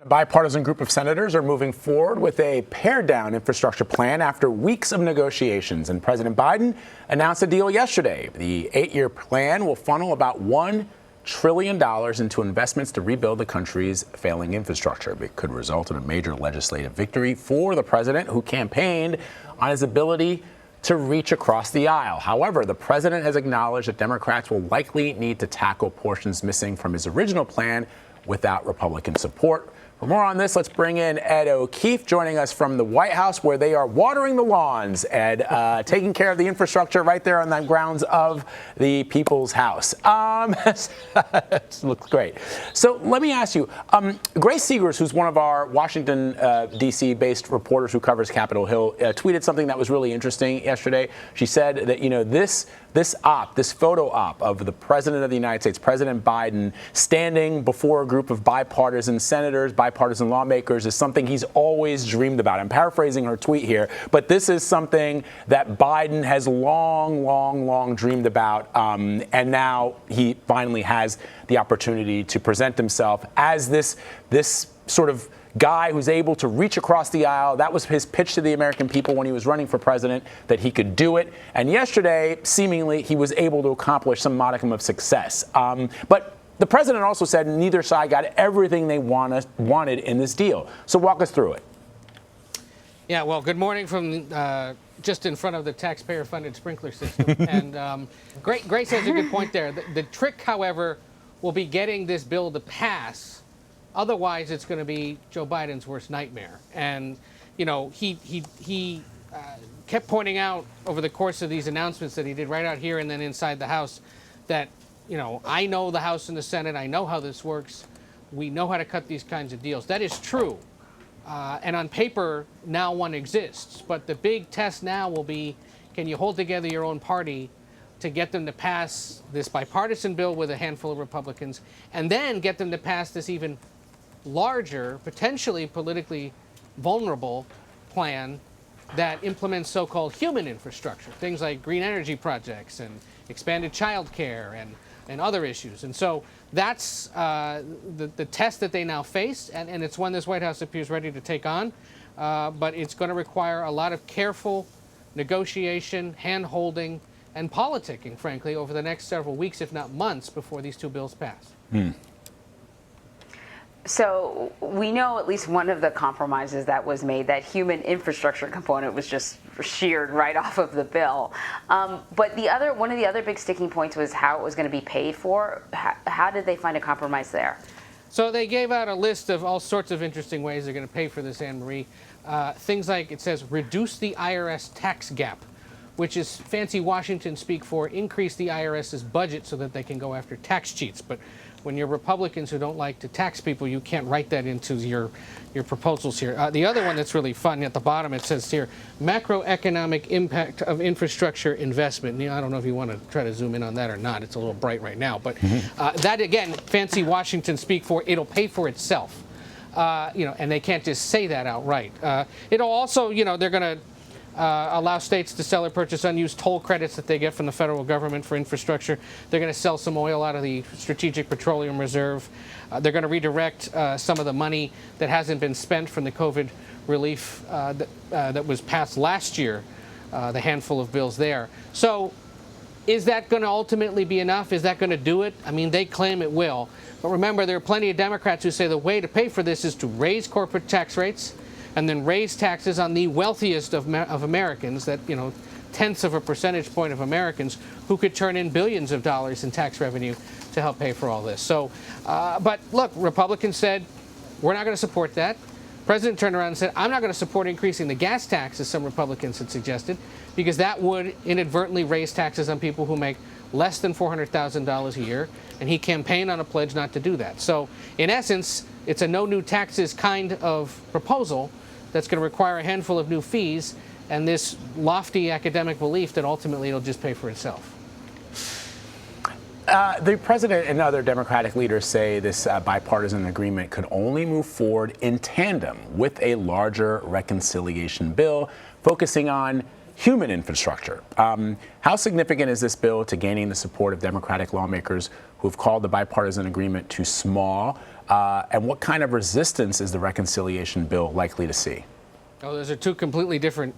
A bipartisan group of senators are moving forward with a pared-down infrastructure plan after weeks of negotiations, and President Biden announced a deal yesterday. The 8-year plan will funnel about $1 trillion into investments to rebuild the country's failing infrastructure. It could result in a major legislative victory for the president, who campaigned on his ability to reach across the aisle. However, the president has acknowledged that Democrats will likely need to tackle portions missing from his original plan without Republican support. For more on this, let's bring in Ed O'Keefe, joining us from the White House, where they are watering the lawns, Ed, taking care of the infrastructure right there on the grounds of the People's House. Looks great. So let me ask you, Grace Seegers, who's one of our Washington, D.C.-based reporters who covers Capitol Hill, tweeted something that was really interesting yesterday. She said that, this photo op of the President of the United States, President Biden, standing before a group of bipartisan senators, bipartisan lawmakers, is something he's always dreamed about. I'm paraphrasing her tweet here, but this is something that Biden has long dreamed about, and now he finally has the opportunity to present himself as this sort of guy who's able to reach across the aisle. That was his pitch to the American people when he was running for president, that he could do it. And yesterday, seemingly, he was able to accomplish some modicum of success. But the president also said neither side got everything they wanted in this deal. So walk us through it. Yeah, well, good morning from just in front of the taxpayer-funded sprinkler system. And Grace has a good point there. The trick, however, will be getting this bill to pass. Otherwise, it's going to be Joe Biden's worst nightmare. And, he kept pointing out over the course of these announcements that he did right out here and then inside the House that, I know the House and the Senate. I know how this works. We know how to cut these kinds of deals. That is true. And on paper, now one exists. But the big test now will be, can you hold together your own party to get them to pass this bipartisan bill with a handful of Republicans, and then get them to pass this even larger, potentially politically vulnerable plan that implements so-called human infrastructure, things like green energy projects and expanded child care and other issues. And so that's the test that they now face, and it's one this White House appears ready to take on, but it's going to require a lot of careful negotiation, hand-holding, and politicking, frankly, over the next several weeks, if not months, before these two bills pass. So we know at least one of the compromises that was made, that human infrastructure component, was just sheared right off of the bill. But one of the other big sticking points was how it was going to be paid for. How did they find a compromise there? So they gave out a list of all sorts of interesting ways they're going to pay for this, Anne Marie. Things like, it says, reduce the IRS tax gap, which is fancy Washington speak for increase the IRS's budget so that they can go after tax cheats. But when you're Republicans who don't like to tax people, you can't write that into your proposals here. The other one that's really fun, at the bottom it says here, macroeconomic impact of infrastructure investment. I don't know if you want to try to zoom in on that or not. It's a little bright right now. But that, again, fancy Washington speak for it'll pay for itself. And they can't just say that outright. It'll also, they're going to allow states to sell or purchase unused toll credits that they get from the federal government for infrastructure. They're going to sell some oil out of the Strategic Petroleum Reserve. They're going to redirect some of the money that hasn't been spent from the COVID relief that was passed last year, the handful of bills there. So is that going to ultimately be enough? Is that going to do it? I mean, they claim it will. But remember, there are plenty of Democrats who say the way to pay for this is to raise corporate tax rates and then raise taxes on the wealthiest of Americans, that, tenths of a percentage point of Americans who could turn in billions of dollars in tax revenue to help pay for all this. So, but look, Republicans said, we're not going to support that. The president turned around and said, I'm not going to support increasing the gas tax, as some Republicans had suggested, because that would inadvertently raise taxes on people who make less than $400,000 a year, and he campaigned on a pledge not to do that. So, in essence, it's a no new taxes kind of proposal that's going to require a handful of new fees and this lofty academic belief that ultimately it'll just pay for itself. The president and other Democratic leaders say this bipartisan agreement could only move forward in tandem with a larger reconciliation bill focusing on human infrastructure. How significant is this bill to gaining the support of Democratic lawmakers who have called the bipartisan agreement too small? And what kind of resistance is the reconciliation bill likely to see? Oh, those are two completely different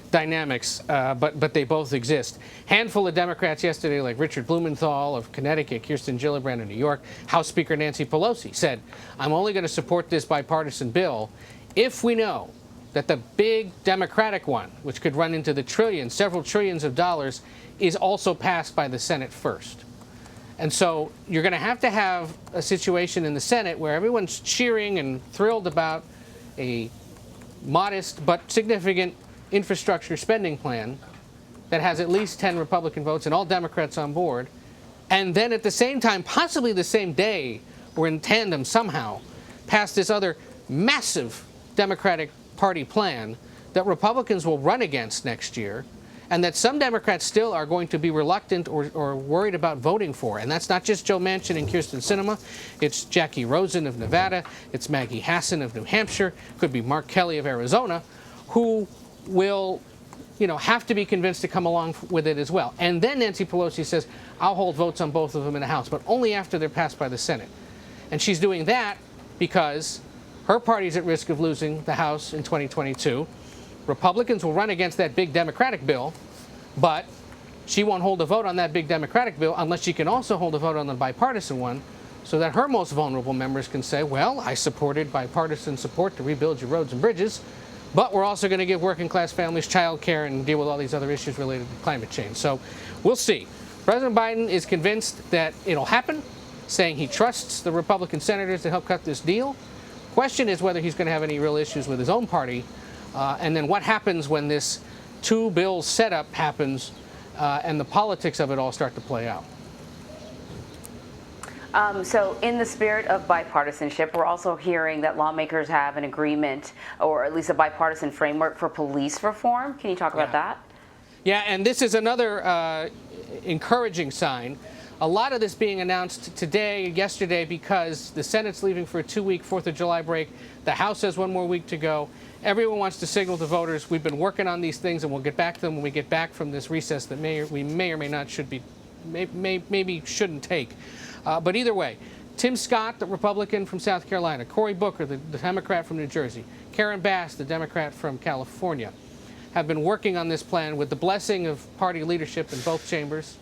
dynamics, but they both exist. Handful of Democrats yesterday, like Richard Blumenthal of Connecticut, Kirsten Gillibrand of New York, House Speaker Nancy Pelosi said, I'm only going to support this bipartisan bill if we know that the big Democratic one, which could run into the trillions, several trillions of dollars, is also passed by the Senate first. And so you're going to have a situation in the Senate where everyone's cheering and thrilled about a modest but significant infrastructure spending plan that has at least 10 Republican votes and all Democrats on board. And then at the same time, possibly the same day or in tandem somehow, pass this other massive Democratic Party plan that Republicans will run against next year, and that some Democrats still are going to be reluctant or worried about voting for. And that's not just Joe Manchin and Kirsten Sinema. It's Jackie Rosen of Nevada. It's Maggie Hassan of New Hampshire. Could be Mark Kelly of Arizona, who will, have to be convinced to come along with it as well. And then Nancy Pelosi says, I'll hold votes on both of them in the House, but only after they're passed by the Senate. And she's doing that because her party's at risk of losing the House in 2022. Republicans will run against that big Democratic bill, but she won't hold a vote on that big Democratic bill unless she can also hold a vote on the bipartisan one, so that her most vulnerable members can say, well, I supported bipartisan support to rebuild your roads and bridges, but we're also going to give working class families child care and deal with all these other issues related to climate change. So we'll see. President Biden is convinced that it'll happen, saying he trusts the Republican senators to help cut this deal. Question is whether he's going to have any real issues with his own party, and then what happens when this two bills setup happens and the politics of it all start to play out. So in the spirit of bipartisanship, we're also hearing that lawmakers have an agreement, or at least a bipartisan framework for police reform. Can you talk about that? Yeah, and this is another encouraging sign. A lot of this being announced today, yesterday, because the Senate's leaving for a 2-week 4th of July break. The House has one more week to go. Everyone wants to signal to voters, we've been working on these things and we'll get back to them when we get back from this recess that we may or may not maybe shouldn't take. But either way, Tim Scott, the Republican from South Carolina, Cory Booker, the Democrat from New Jersey, Karen Bass, the Democrat from California, have been working on this plan with the blessing of party leadership in both chambers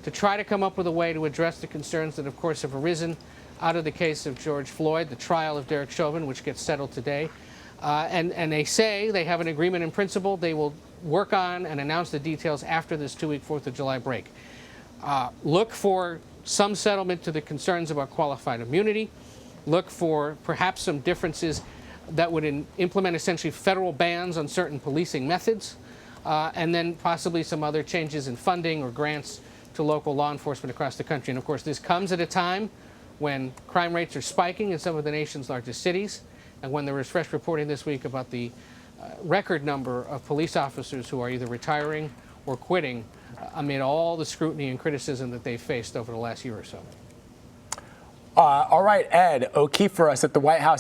to try to come up with a way to address the concerns that, of course, have arisen out of the case of George Floyd, the trial of Derek Chauvin, which gets settled today. And they say they have an agreement in principle. They will work on and announce the details after this 2-week 4th of July break. Look for some settlement to the concerns about qualified immunity. Look for perhaps some differences that would implement essentially federal bans on certain policing methods, and then possibly some other changes in funding or grants to local law enforcement across the country. And of course, this comes at a time when crime rates are spiking in some of the nation's largest cities, and when there was fresh reporting this week about the record number of police officers who are either retiring or quitting amid all the scrutiny and criticism that they've faced over the last year or so. All right, Ed O'Keefe for us at the White House.